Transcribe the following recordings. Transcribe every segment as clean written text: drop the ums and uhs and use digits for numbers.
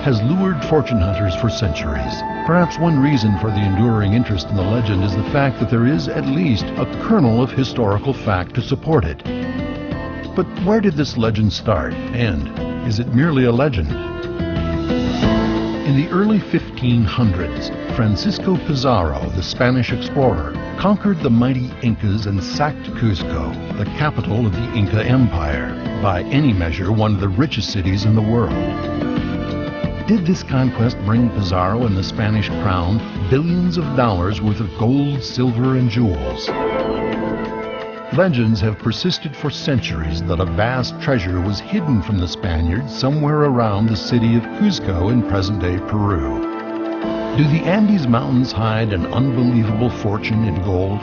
has lured fortune hunters for centuries. Perhaps one reason for the enduring interest in the legend is the fact that there is at least a kernel of historical fact to support it. But where did this legend start, and is it merely a legend? In the early 1500s, Francisco Pizarro, the Spanish explorer, conquered the mighty Incas and sacked Cuzco, the capital of the Inca Empire, by any measure one of the richest cities in the world. Did this conquest bring Pizarro and the Spanish crown billions of dollars worth of gold, silver, and jewels? Legends have persisted for centuries that a vast treasure was hidden from the Spaniards somewhere around the city of Cuzco in present-day Peru. Do the Andes Mountains hide an unbelievable fortune in gold?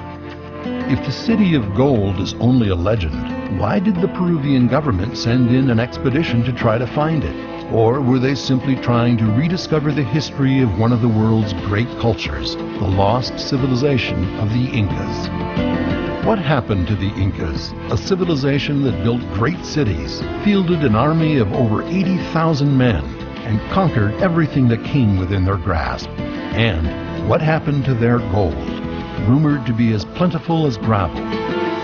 If the city of gold is only a legend, why did the Peruvian government send in an expedition to try to find it? Or were they simply trying to rediscover the history of one of the world's great cultures, the lost civilization of the Incas? What happened to the Incas, a civilization that built great cities, fielded an army of over 80,000 men, and conquered everything that came within their grasp? And what happened to their gold, rumored to be as plentiful as gravel?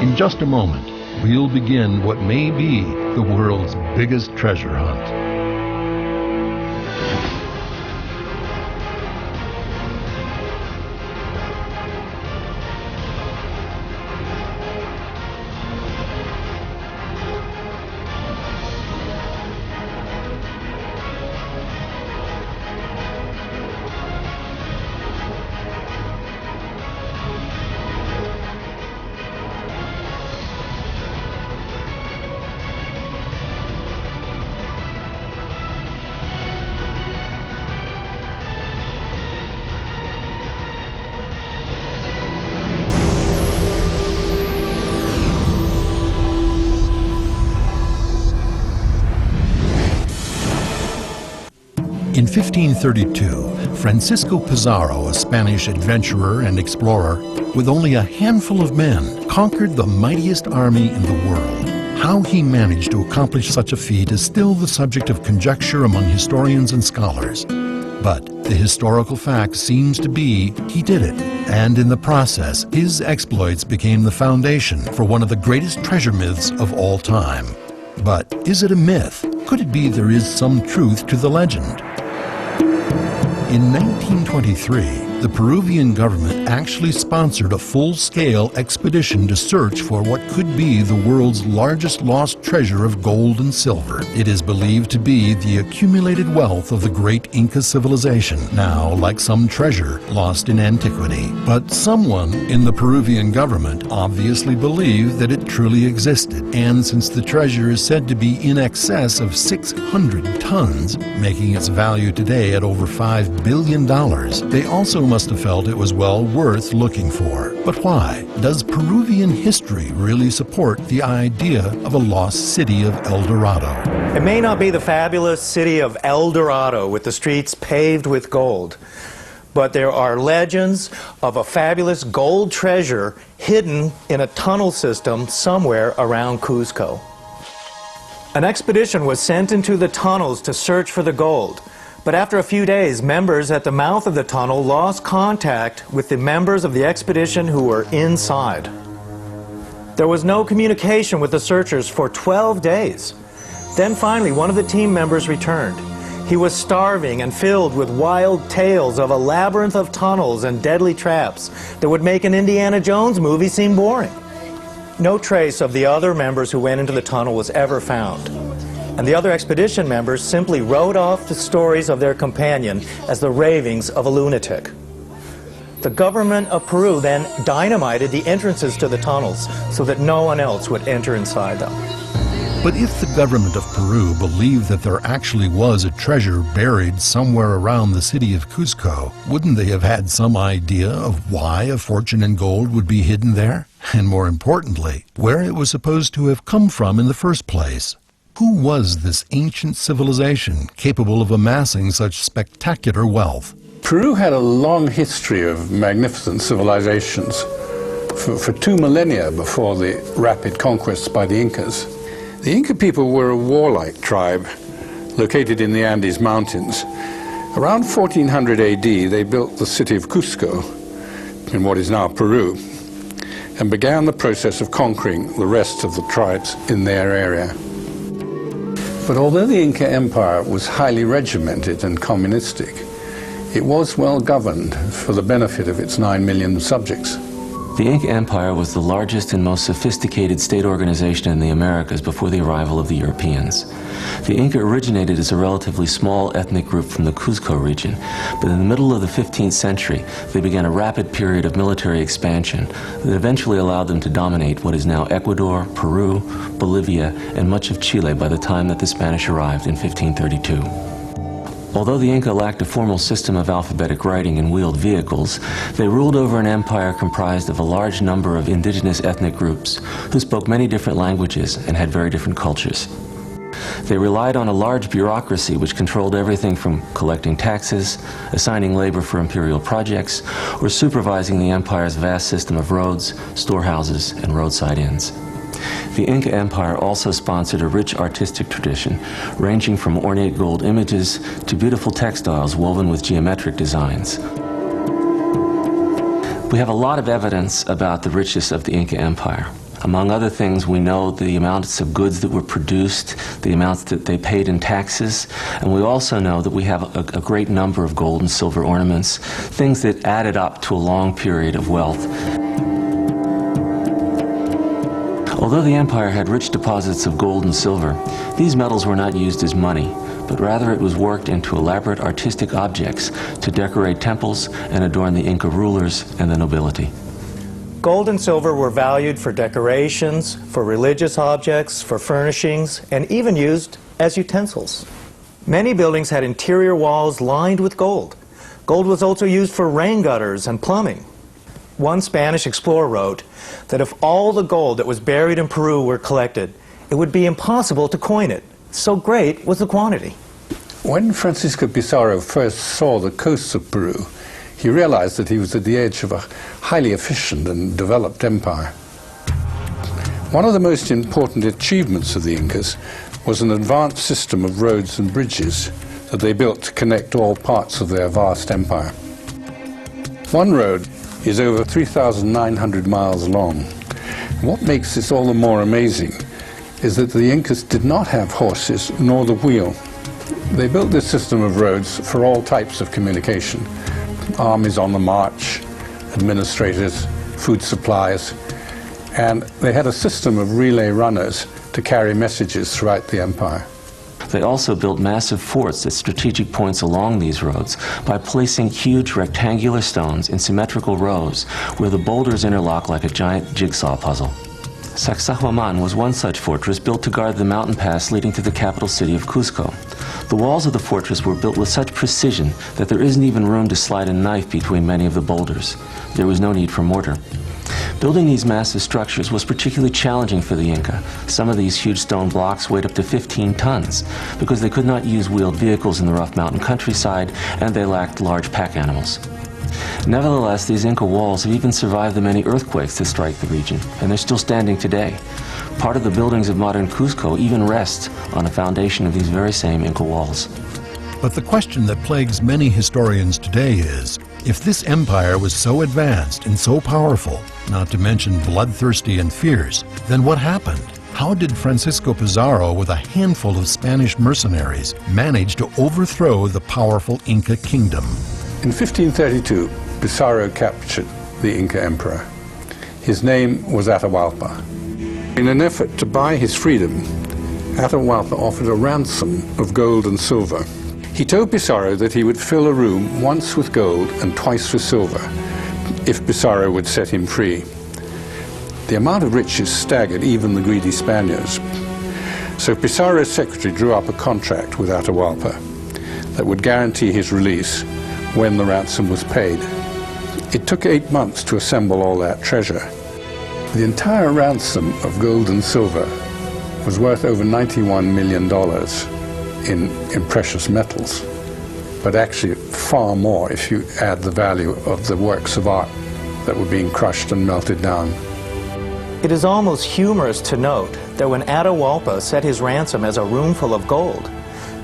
In just a moment, we'll begin what may be the world's biggest treasure hunt. In 1532, Francisco Pizarro, a Spanish adventurer and explorer, with only a handful of men, conquered the mightiest army in the world. How he managed to accomplish such a feat is still the subject of conjecture among historians and scholars. But the historical fact seems to be he did it, and in the process, his exploits became the foundation for one of the greatest treasure myths of all time. But is it a myth? Could it be there is some truth to the legend? In 1923, the Peruvian government actually sponsored a full-scale expedition to search for what could be the world's largest lost treasure of gold and silver. It is believed to be the accumulated wealth of the great Inca civilization, now, like some treasure, lost in antiquity. But someone in the Peruvian government obviously believed that it truly existed, and since the treasure is said to be in excess of 600 tons, making its value today at over $5 billion, they also must have felt it was well worth looking for. But why? Does Peruvian history really support the idea of a lost city of El Dorado? It may not be the fabulous city of El Dorado with the streets paved with gold, but there are legends of a fabulous gold treasure hidden in a tunnel system somewhere around Cuzco. An expedition was sent into the tunnels to search for the gold. But after a few days, members at the mouth of the tunnel lost contact with the members of the expedition who were inside. There was no communication with the searchers for 12 days. Then finally, one of the team members returned. He was starving and filled with wild tales of a labyrinth of tunnels and deadly traps that would make an Indiana Jones movie seem boring. No trace of the other members who went into the tunnel was ever found. And the other expedition members simply wrote off the stories of their companion as the ravings of a lunatic. The government of Peru then dynamited the entrances to the tunnels so that no one else would enter inside them. But if the government of Peru believed that there actually was a treasure buried somewhere around the city of Cuzco, wouldn't they have had some idea of why a fortune in gold would be hidden there? And more importantly, where it was supposed to have come from in the first place? Who was this ancient civilization capable of amassing such spectacular wealth? Peru had a long history of magnificent civilizations for 2 millennia before the rapid conquests by the Incas. The Inca people were a warlike tribe, located in the Andes Mountains. Around 1400 AD, they built the city of Cusco, in what is now Peru, and began the process of conquering the rest of the tribes in their area. But although the Inca Empire was highly regimented and communistic, it was well governed for the benefit of its 9 million subjects. The Inca Empire was the largest and most sophisticated state organization in the Americas before the arrival of the Europeans. The Inca originated as a relatively small ethnic group from the Cuzco region, but in the middle of the 15th century, they began a rapid period of military expansion that eventually allowed them to dominate what is now Ecuador, Peru, Bolivia, and much of Chile by the time that the Spanish arrived in 1532. Although the Inca lacked a formal system of alphabetic writing and wheeled vehicles, they ruled over an empire comprised of a large number of indigenous ethnic groups who spoke many different languages and had very different cultures. They relied on a large bureaucracy which controlled everything from collecting taxes, assigning labor for imperial projects, or supervising the empire's vast system of roads, storehouses, and roadside inns. The Inca Empire also sponsored a rich artistic tradition, ranging from ornate gold images to beautiful textiles woven with geometric designs. We have a lot of evidence about the richness of the Inca Empire. Among other things, we know the amounts of goods that were produced, the amounts that they paid in taxes, and we also know that we have a great number of gold and silver ornaments, things that added up to a long period of wealth. Although the empire had rich deposits of gold and silver, these metals were not used as money, but rather it was worked into elaborate artistic objects to decorate temples and adorn the Inca rulers and the nobility. Gold and silver were valued for decorations, for religious objects, for furnishings, and even used as utensils. Many buildings had interior walls lined with gold. Gold was also used for rain gutters and plumbing. One Spanish explorer wrote that if all the gold that was buried in Peru were collected, it would be impossible to coin it. So great was the quantity. When Francisco Pizarro first saw the coasts of Peru, he realized that he was at the edge of a highly efficient and developed empire. One of the most important achievements of the Incas was an advanced system of roads and bridges that they built to connect all parts of their vast empire. One road is over 3,900 miles long. What makes this all the more amazing is that the Incas did not have horses nor the wheel. They built this system of roads for all types of communication: armies on the march, administrators, food supplies, and they had a system of relay runners to carry messages throughout the empire. They also built massive forts at strategic points along these roads by placing huge rectangular stones in symmetrical rows where the boulders interlock like a giant jigsaw puzzle. Sacsayhuaman was one such fortress built to guard the mountain pass leading to the capital city of Cusco. The walls of the fortress were built with such precision that there isn't even room to slide a knife between many of the boulders. There was no need for mortar. Building these massive structures was particularly challenging for the Inca. Some of these huge stone blocks weighed up to 15 tons because they could not use wheeled vehicles in the rough mountain countryside, and they lacked large pack animals. Nevertheless, these Inca walls have even survived the many earthquakes that strike the region, and they're still standing today. Part of the buildings of modern Cusco even rest on a foundation of these very same Inca walls. But the question that plagues many historians today is, if this empire was so advanced and so powerful, not to mention bloodthirsty and fierce, then what happened? How did Francisco Pizarro, with a handful of Spanish mercenaries, manage to overthrow the powerful Inca kingdom? In 1532, Pizarro captured the Inca emperor. His name was Atahualpa. In an effort to buy his freedom, Atahualpa offered a ransom of gold and silver. He told Pizarro that he would fill a room once with gold and twice with silver if Pizarro would set him free. The amount of riches staggered even the greedy Spaniards. So Pizarro's secretary drew up a contract with Atahualpa that would guarantee his release when the ransom was paid. It took 8 months to assemble all that treasure. The entire ransom of gold and silver was worth over $91 million in precious metals, but actually far more if you add the value of the works of art that were being crushed and melted down. It is almost humorous to note that when Atahualpa set his ransom as a room full of gold,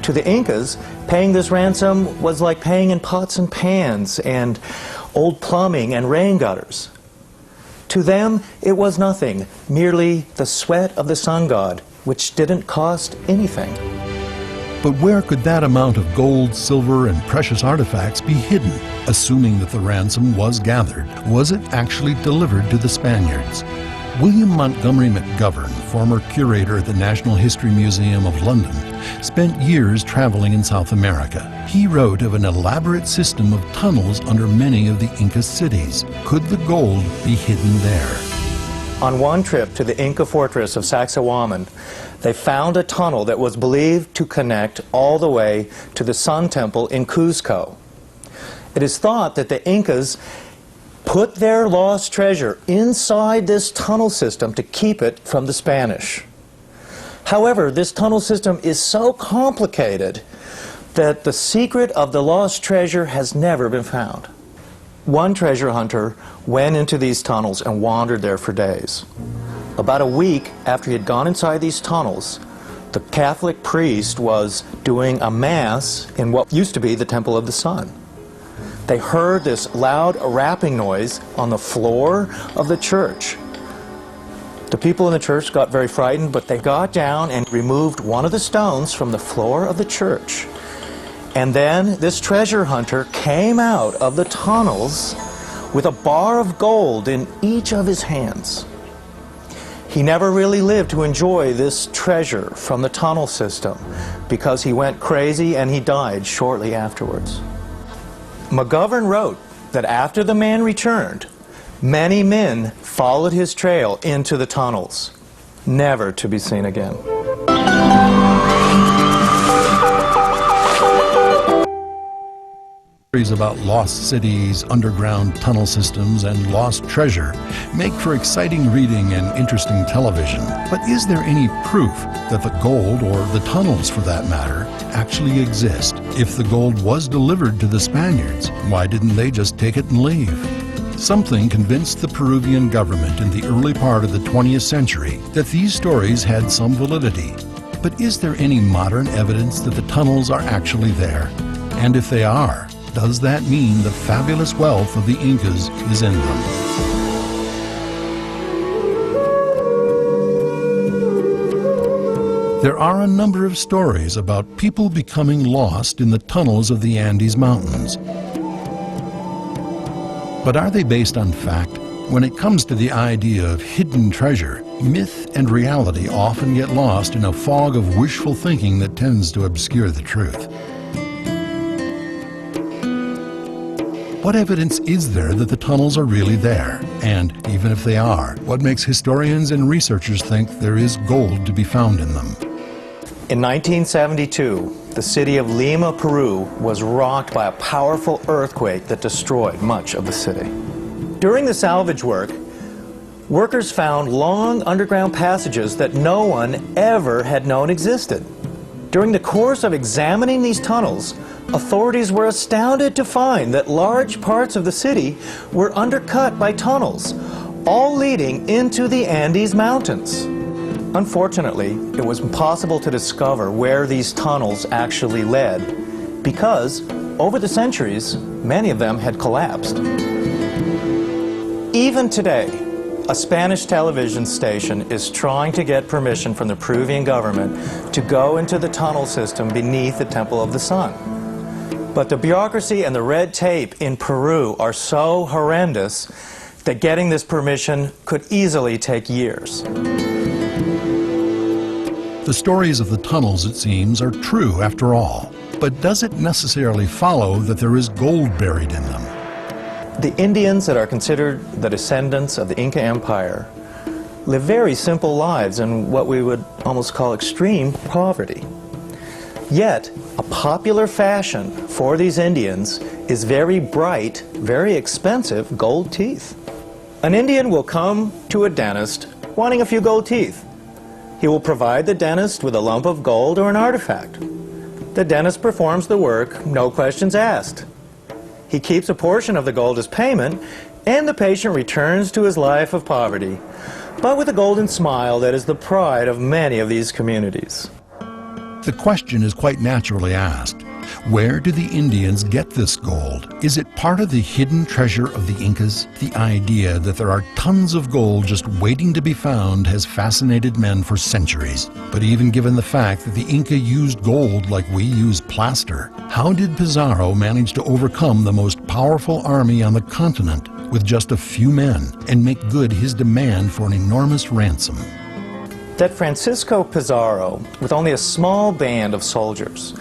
To the Incas, paying this ransom was like paying in pots and pans and old plumbing and rain gutters. To them, it was nothing, merely the sweat of the sun god, which didn't cost anything. But where could that amount of gold, silver, and precious artifacts be hidden, assuming that the ransom was gathered? Was it actually delivered to the Spaniards? William Montgomery McGovern, former curator at the National History Museum of London, spent years traveling in South America. He wrote of an elaborate system of tunnels under many of the Inca cities. Could the gold be hidden there? On one trip to the Inca fortress of Sacsayhuaman, they found a tunnel that was believed to connect all the way to the Sun Temple in Cuzco. It is thought that the Incas put their lost treasure inside this tunnel system to keep it from the Spanish. However, this tunnel system is so complicated that the secret of the lost treasure has never been found. One treasure hunter went into these tunnels and wandered there for days. About a week after he had gone inside these tunnels, the Catholic priest was doing a mass in what used to be the Temple of the Sun. They heard this loud rapping noise on the floor of the church. The people in the church got very frightened, but they got down and removed one of the stones from the floor of the church. And then this treasure hunter came out of the tunnels with a bar of gold in each of his hands. He never really lived to enjoy this treasure from the tunnel system because he went crazy and he died shortly afterwards. McGovern wrote that after the man returned, many men followed his trail into the tunnels, never to be seen again. Stories about lost cities, underground tunnel systems, and lost treasure make for exciting reading and interesting television. But is there any proof that the gold, or the tunnels for that matter, actually exist? If the gold was delivered to the Spaniards, why didn't they just take it and leave? Something convinced the Peruvian government in the early part of the 20th century that these stories had some validity. But is there any modern evidence that the tunnels are actually there? And if they are, does that mean the fabulous wealth of the Incas is in them? There are a number of stories about people becoming lost in the tunnels of the Andes Mountains. But are they based on fact? When it comes to the idea of hidden treasure, myth and reality often get lost in a fog of wishful thinking that tends to obscure the truth. What evidence is there that the tunnels are really there? And even if they are, what makes historians and researchers think there is gold to be found in them? In 1972, the city of Lima, Peru, was rocked by a powerful earthquake that destroyed much of the city. During the salvage work, workers found long underground passages that no one ever had known existed. During the course of examining these tunnels, authorities were astounded to find that large parts of the city were undercut by tunnels, all leading into the Andes Mountains. Unfortunately, it was impossible to discover where these tunnels actually led because, over the centuries, many of them had collapsed. Even today, a Spanish television station is trying to get permission from the Peruvian government to go into the tunnel system beneath the Temple of the Sun. But the bureaucracy and the red tape in Peru are so horrendous that getting this permission could easily take years. The stories of the tunnels, it seems, are true after all. But does it necessarily follow that there is gold buried in them? The Indians that are considered the descendants of the Inca Empire live very simple lives in what we would almost call extreme poverty. Yet, a popular fashion for these Indians is very bright, very expensive gold teeth. An Indian will come to a dentist wanting a few gold teeth. He will provide the dentist with a lump of gold or an artifact. The dentist performs the work, no questions asked. He keeps a portion of the gold as payment, and the patient returns to his life of poverty, but with a golden smile that is the pride of many of these communities. The question is quite naturally asked. Where do the Indians get this gold? Is it part of the hidden treasure of the Incas? The idea that there are tons of gold just waiting to be found has fascinated men for centuries. But even given the fact that the Inca used gold like we use plaster, how did Pizarro manage to overcome the most powerful army on the continent with just a few men and make good his demand for an enormous ransom? That Francisco Pizarro, with only a small band of soldiers,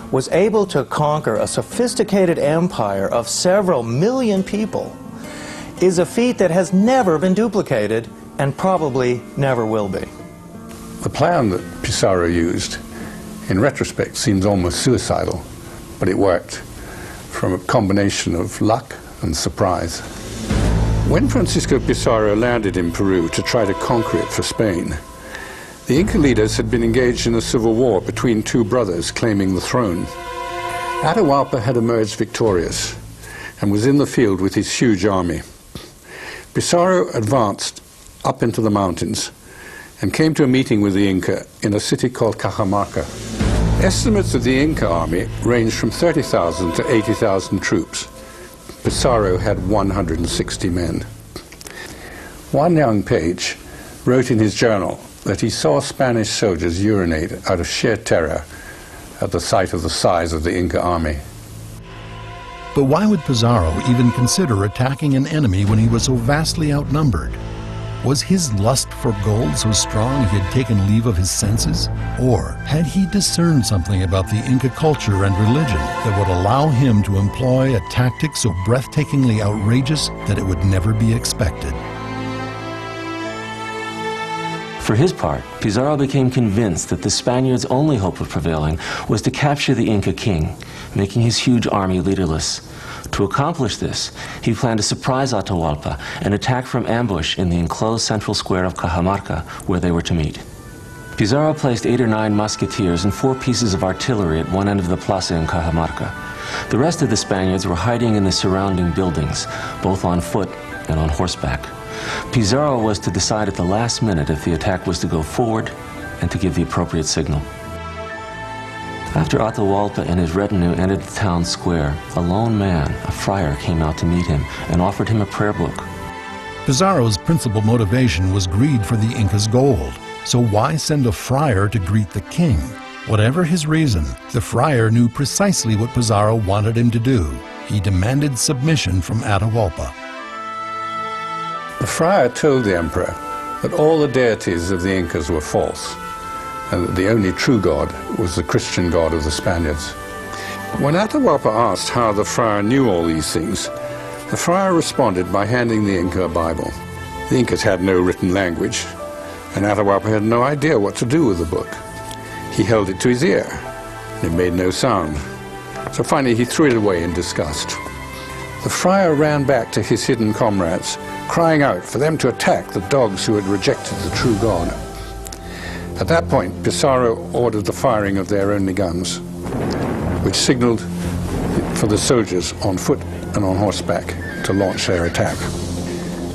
was able to conquer a sophisticated empire of several million people is a feat that has never been duplicated and probably never will be. The plan that Pizarro used, in retrospect, seems almost suicidal, but it worked from a combination of luck and surprise. When Francisco Pizarro landed in Peru to try to conquer it for Spain, the Inca leaders had been engaged in a civil war between two brothers claiming the throne. Atahualpa had emerged victorious and was in the field with his huge army. Pizarro advanced up into the mountains and came to a meeting with the Inca in a city called Cajamarca. Estimates of the Inca army ranged from 30,000 to 80,000 troops. Pizarro had 160 men. One young page wrote in his journal that he saw Spanish soldiers urinate out of sheer terror at the sight of the size of the Inca army. But why would Pizarro even consider attacking an enemy when he was so vastly outnumbered? Was his lust for gold so strong he had taken leave of his senses? Or had he discerned something about the Inca culture and religion that would allow him to employ a tactic so breathtakingly outrageous that it would never be expected? For his part, Pizarro became convinced that the Spaniards' only hope of prevailing was to capture the Inca king, making his huge army leaderless. To accomplish this, he planned to surprise Atahualpa and attack from ambush in the enclosed central square of Cajamarca, where they were to meet. Pizarro placed 8 or 9 musketeers and 4 pieces of artillery at one end of the plaza in Cajamarca. The rest of the Spaniards were hiding in the surrounding buildings, both on foot and on horseback. Pizarro was to decide at the last minute if the attack was to go forward and to give the appropriate signal. After Atahualpa and his retinue entered the town square, a lone man, a friar, came out to meet him and offered him a prayer book. Pizarro's principal motivation was greed for the Inca's gold. So why send a friar to greet the king? Whatever his reason, the friar knew precisely what Pizarro wanted him to do. He demanded submission from Atahualpa. The friar told the emperor that all the deities of the Incas were false, and that the only true God was the Christian God of the Spaniards. When Atahualpa asked how the friar knew all these things, the friar responded by handing the Inca a Bible. The Incas had no written language, and Atahualpa had no idea what to do with the book. He held it to his ear, and it made no sound. So finally he threw it away in disgust. The friar ran back to his hidden comrades, crying out for them to attack the dogs who had rejected the true God. At that point, Pizarro ordered the firing of their only guns, which signaled for the soldiers on foot and on horseback to launch their attack.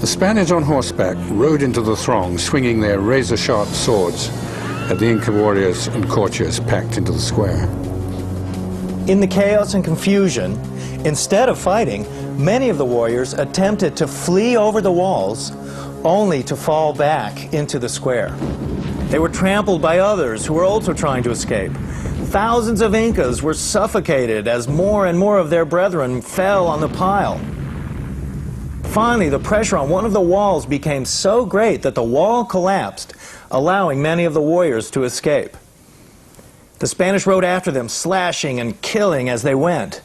The Spaniards on horseback rode into the throng, swinging their razor-sharp swords at the Inca warriors and courtiers packed into the square. In the chaos and confusion, instead of fighting, many of the warriors attempted to flee over the walls, only to fall back into the square. They were trampled by others who were also trying to escape. Thousands of Incas were suffocated as more and more of their brethren fell on the pile. Finally, the pressure on one of the walls became so great that the wall collapsed, allowing many of the warriors to escape. The Spanish rode after them, slashing and killing as they went.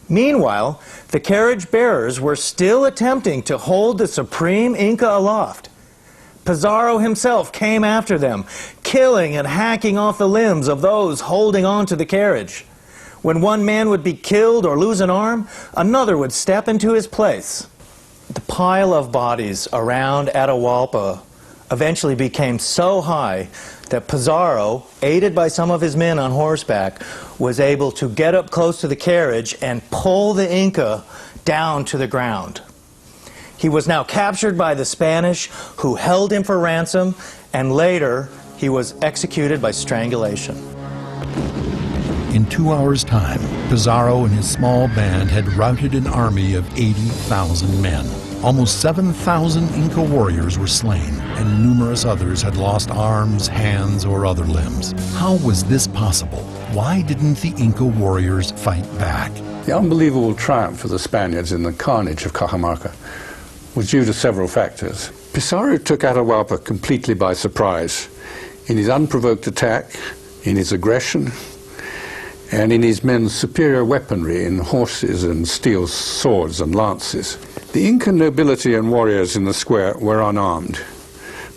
Meanwhile, the carriage bearers were still attempting to hold the supreme Inca aloft. Pizarro himself came after them, killing and hacking off the limbs of those holding on to the carriage. When one man would be killed or lose an arm, another would step into his place. The pile of bodies around Atahualpa eventually became so high that Pizarro, aided by some of his men on horseback, was able to get up close to the carriage and pull the Inca down to the ground. He was now captured by the Spanish, who held him for ransom, and later he was executed by strangulation. 2 hours' time, Pizarro and his small band had routed an army of 80,000 men. Almost 7,000 Inca warriors were slain, and numerous others had lost arms, hands, or other limbs. How was this possible? Why didn't the Inca warriors fight back? The unbelievable triumph of the Spaniards in the carnage of Cajamarca was due to several factors. Pizarro took Atahualpa completely by surprise in his unprovoked attack, in his aggression, and in his men's superior weaponry in horses and steel swords and lances. The Inca nobility and warriors in the square were unarmed,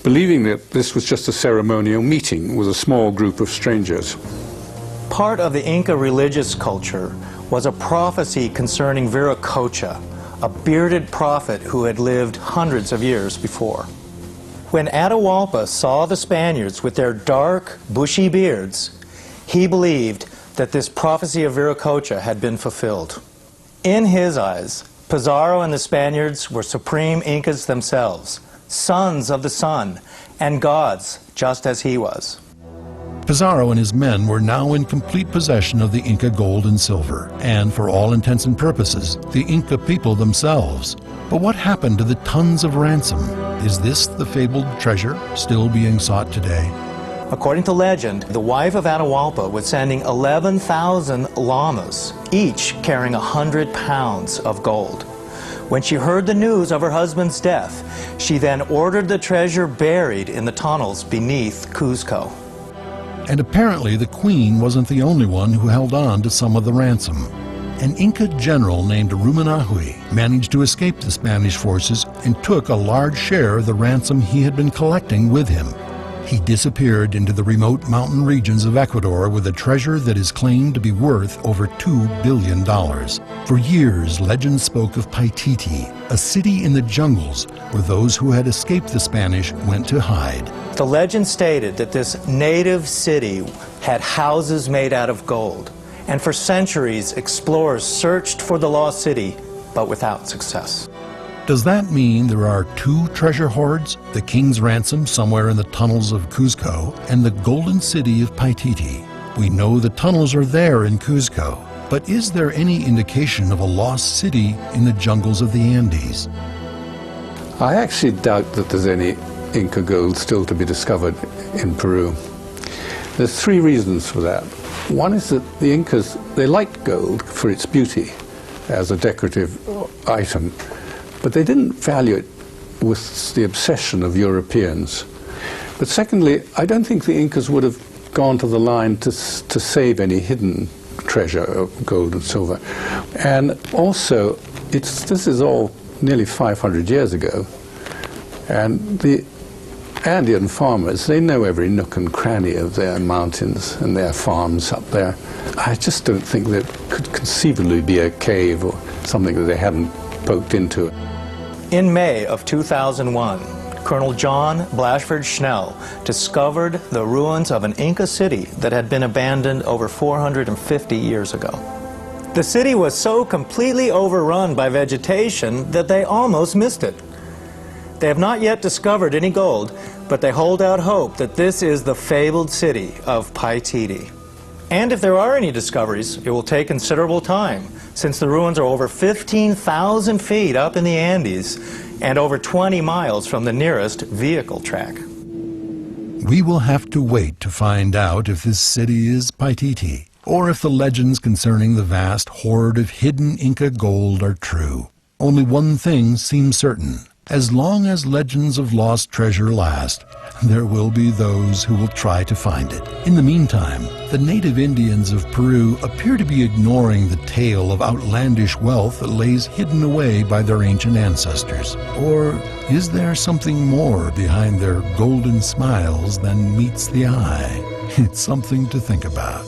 believing that this was just a ceremonial meeting with a small group of strangers. Part of the Inca religious culture was a prophecy concerning Viracocha, a bearded prophet who had lived hundreds of years before. When Atahualpa saw the Spaniards with their dark, bushy beards, he believed that this prophecy of Viracocha had been fulfilled. In his eyes, Pizarro and the Spaniards were supreme Incas themselves, sons of the sun, and gods, just as he was. Pizarro and his men were now in complete possession of the Inca gold and silver, and for all intents and purposes, the Inca people themselves. But what happened to the tons of ransom? Is this the fabled treasure still being sought today? According to legend, the wife of Atahualpa was sending 11,000 llamas, each carrying 100 pounds of gold. When she heard the news of her husband's death, she then ordered the treasure buried in the tunnels beneath Cuzco. And apparently the queen wasn't the only one who held on to some of the ransom. An Inca general named Ruminahui managed to escape the Spanish forces and took a large share of the ransom he had been collecting with him. He disappeared into the remote mountain regions of Ecuador with a treasure that is claimed to be worth over $2 billion. For years, legend spoke of Paititi, a city in the jungles where those who had escaped the Spanish went to hide. The legend stated that this native city had houses made out of gold, and for centuries explorers searched for the lost city, but without success. Does that mean there are two treasure hoards, the king's ransom somewhere in the tunnels of Cuzco and the golden city of Paititi? We know the tunnels are there in Cuzco, but is there any indication of a lost city in the jungles of the Andes? I actually doubt that there's any Inca gold still to be discovered in Peru. There's three reasons for that. One is that the Incas, they liked gold for its beauty as a decorative item, but they didn't value it with the obsession of Europeans. But secondly, I don't think the Incas would have gone to the line to save any hidden treasure of gold and silver. And also, this is all nearly 500 years ago, and the Andean farmers, they know every nook and cranny of their mountains and their farms up there. I just don't think there could conceivably be a cave or something that they hadn't poked into. In May of 2001, Colonel John Blashford Schnell discovered the ruins of an Inca city that had been abandoned over 450 years ago. The city was so completely overrun by vegetation that they almost missed it. They have not yet discovered any gold, but they hold out hope that this is the fabled city of Paititi. And if there are any discoveries, it will take considerable time, since the ruins are over 15,000 feet up in the Andes and over 20 miles from the nearest vehicle track. We will have to wait to find out if this city is Paititi, or if the legends concerning the vast hoard of hidden Inca gold are true. Only one thing seems certain. As long as legends of lost treasure last, there will be those who will try to find it. In the meantime, the native Indians of Peru appear to be ignoring the tale of outlandish wealth that lays hidden away by their ancient ancestors. Or is there something more behind their golden smiles than meets the eye? It's something to think about.